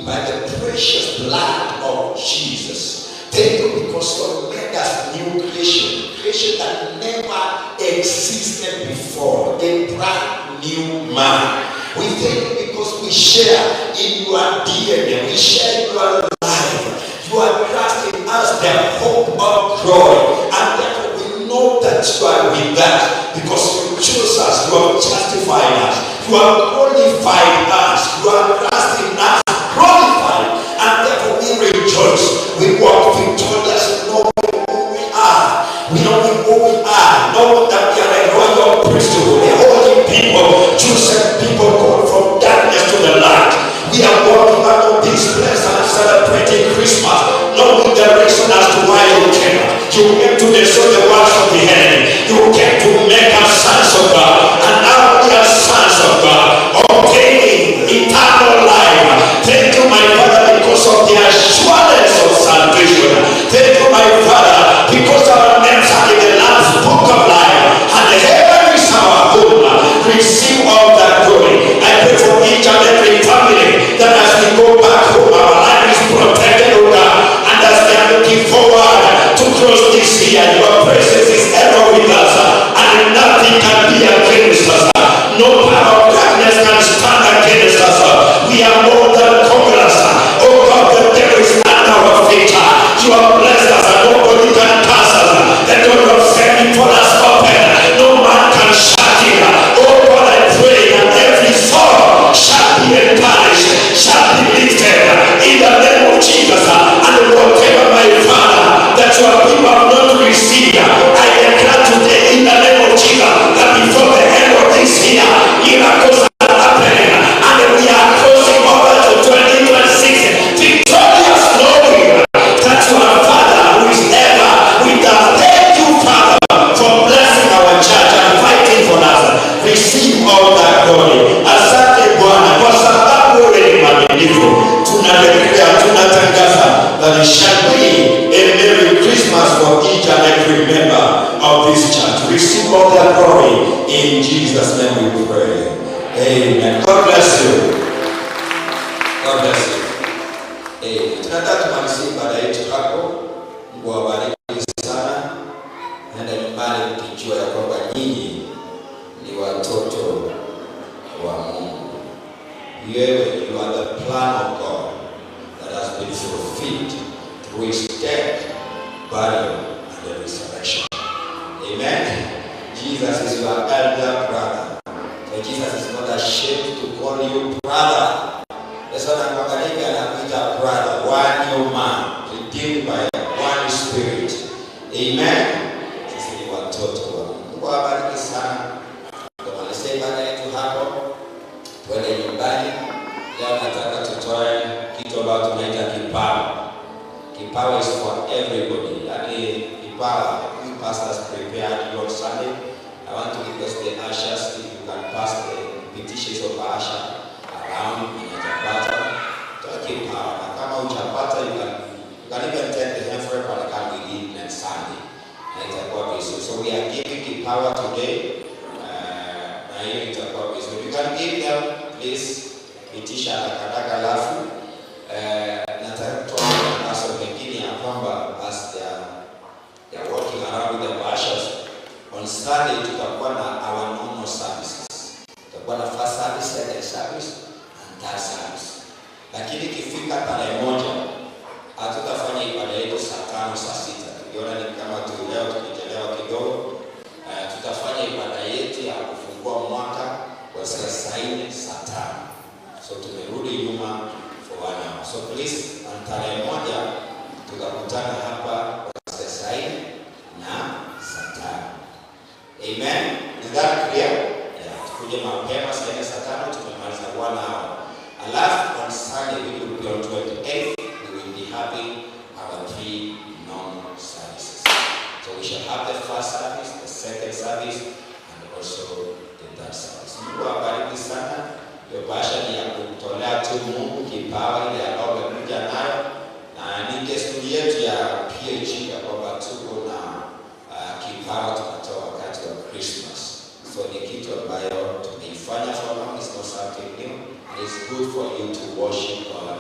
by the precious blood of Jesus. Thank you because you made us new creation that never existed before, a brand new man. We thank you because we share in your DNA, we share in your life. You are trusting us the hope of glory, and therefore we know that you are with us because you chose us, you have justified us, you have glorified us, you are trusting us, glorified, and therefore we rejoice. We walk victorious, knowing who we are. We know who we are, knowing that we are a royal priesthood, a holy people, chosen people called from darkness to the light. We are walking out of this place and celebrating Christmas, knowing the reason as to why you came. You came to destroy the works of the enemy. You came to make us sons of God, and now we are sons of God, obtaining eternal life. Thank you, my Father, because of the assurance of salvation. Thank you, my Father, because our names are in the Lamb's book of life, and heaven is our home. Receive all that glory. I pray for each and every family that as we go back home, our life is protected, O God, and as we are looking forward to close this year, your presence is ever with us, and nothing can be against us. No power of darkness can stand against us. We are more than conquerors. Oh God, the devil is under our feet. You have blessed us, and nobody can pass us. The door of sending for us open. No man can shut it. Oh God, I pray that every soul shall be encouraged, shall be lifted in the name of Jesus. And whatever, my Father, that your people have not received, I declare today in the name of Jesus that before the end of this year, miracles are happening, and we are crossing over to 2026 victorious, knowing that you are Father who is ever with us. Thank you, Father, for blessing our church and fighting for us. Receive all that glory. Asante Bwana, kwa sababu wewe ni mwaminifu. Tunadeclare, tunatangaza that it shall be a Merry Christmas for each and every member of this church. Receive all that glory. In Jesus' name we pray. Amen. God bless you. God bless you. Amen. Tunataka tumalizie ibada yetu hapo. Mungu awabariki sana. Nenda nyumbani mkijua ya kwamba nyinyi ni watoto wa Mungu. You are the plan of God that has been fulfilled through his death, burial, and the resurrection. Amen. Jesus is your elder brother. So Jesus is not ashamed to call you brother. That's what I'm going to brother. One new man, redeemed by one spirit. Amen. Sisi ni watoto wa Mungu. Mungu awabariki sana. Tumalizie ibada yetu hapo. Twende nyumbani. Leo nataka tutoe kitu ambacho tunaita kipawa. Kipawa is for everybody. Yaani kipawa, we pastors prepared your Sunday. I want to request the ushers if you can pass the petitions of usher around in a chapata. Talking power. Kama uchapata, you can even take the envelope and come with it next Sunday. And itakuwa vizuri. So we are giving the power today. Na hiyo itakuwa vizuri. You can give them, please. Itisha haraka alafu. Nataka kutoa matangazo mengine ya kwamba as they are walking around with the ushers. On Sunday tutakuwa na our normal services. Tutakuwa na first service, second service, and third service. Lakini ikifika tarehe moja, hatutafanya ibada yetu saa 5 saa 6. Tukiona ni kama leo tukichelewa kidogo, tutafanya ibada yetu ya kufungua mwaka kwa saa 4 saa 5. So tumerudi nyuma for 1 hour. So please, tarehe moja tutakutana hapa kwa saa 4 na saa 5. Amen. Is that clear? Yeah. Tukuje mapema saa 5 tumemaliza 1 hour. Alafu on Sunday we will be on 28th. We will be having our 3 normal services. So we shall have the first service, the second service, and also the third service. Mungu awabariki sana. Hiyo basha ni ya kutolea tu Mungu kipawa ile ambayo umekuja nayo, na ni desturi yetu ya PhD ya kwamba tuko na kipawa tunatoa wakati wa Christmas. So ni kitu ambayo tumeifanya for long, it's not something new. It's good for you to worship God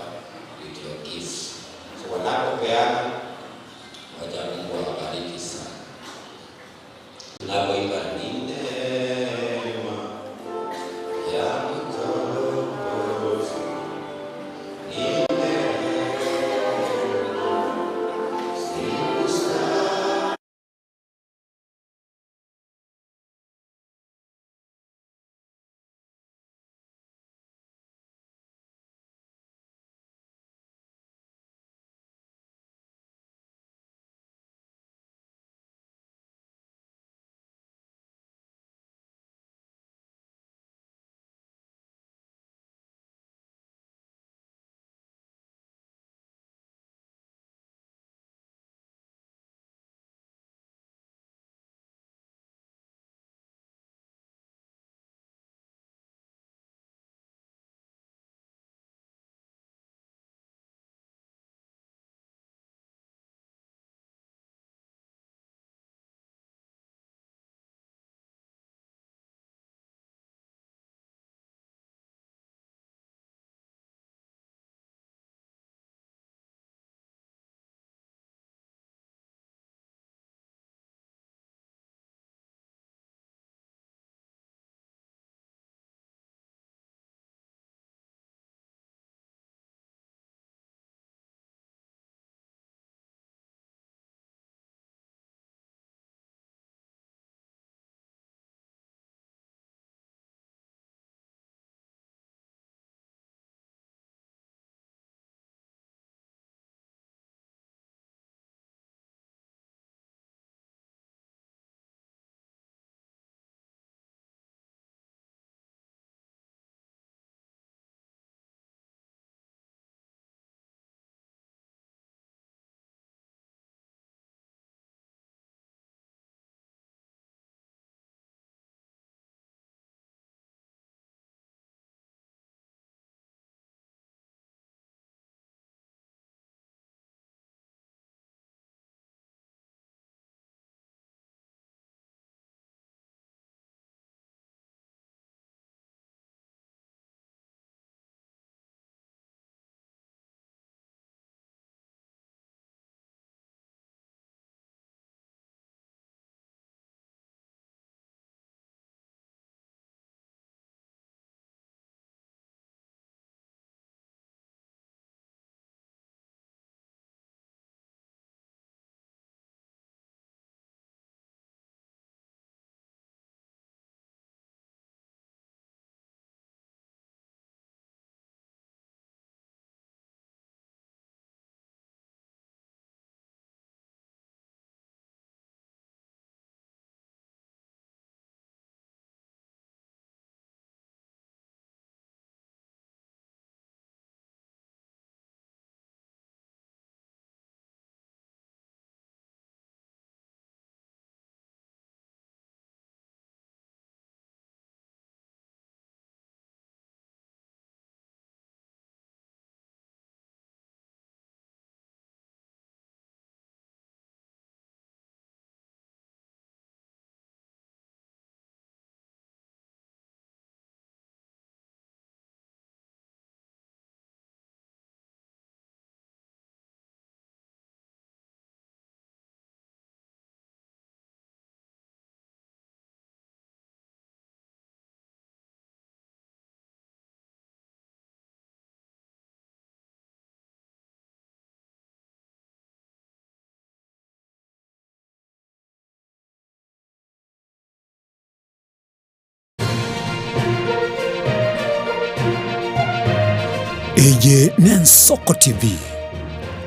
Eye n'Ensoko TV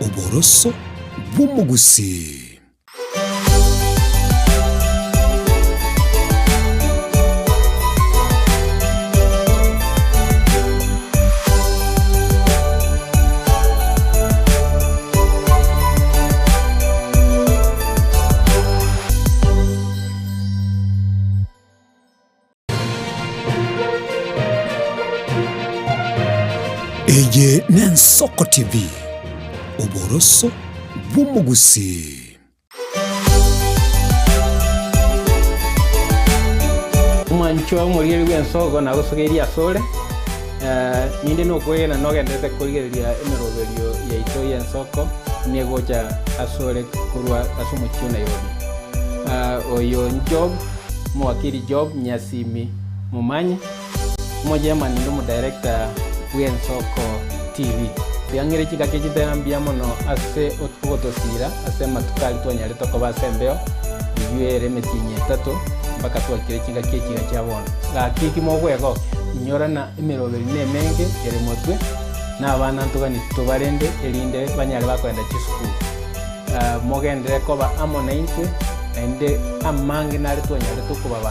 oboroso bw'umugusi. Eye n'Ensoko TV oboroso bw'umugusi. Mwancho muri rw'ensoko nago sogeria sole ninde no kwera no gendete kurigeria emeroberio yaito y'ensoko negoja asole kurwa asumucho Nairobi. Oyo Job mwakiri Job Nyasimi Mumanyi moja manendo mu director w'Ensoko TV. Yangire kigakejite ambia mono ase otugotosira ase matukali twanyale toko basembeo yuere metinye tato mpaka twakire kiga cyabona gakiki mogwego inyorana emeroberi nemenge ere motwe n'abana ntugani tubarende erinde banyale bakwenda chisukuru mogendere koba amona intwe ende amange nari twanyale tukuba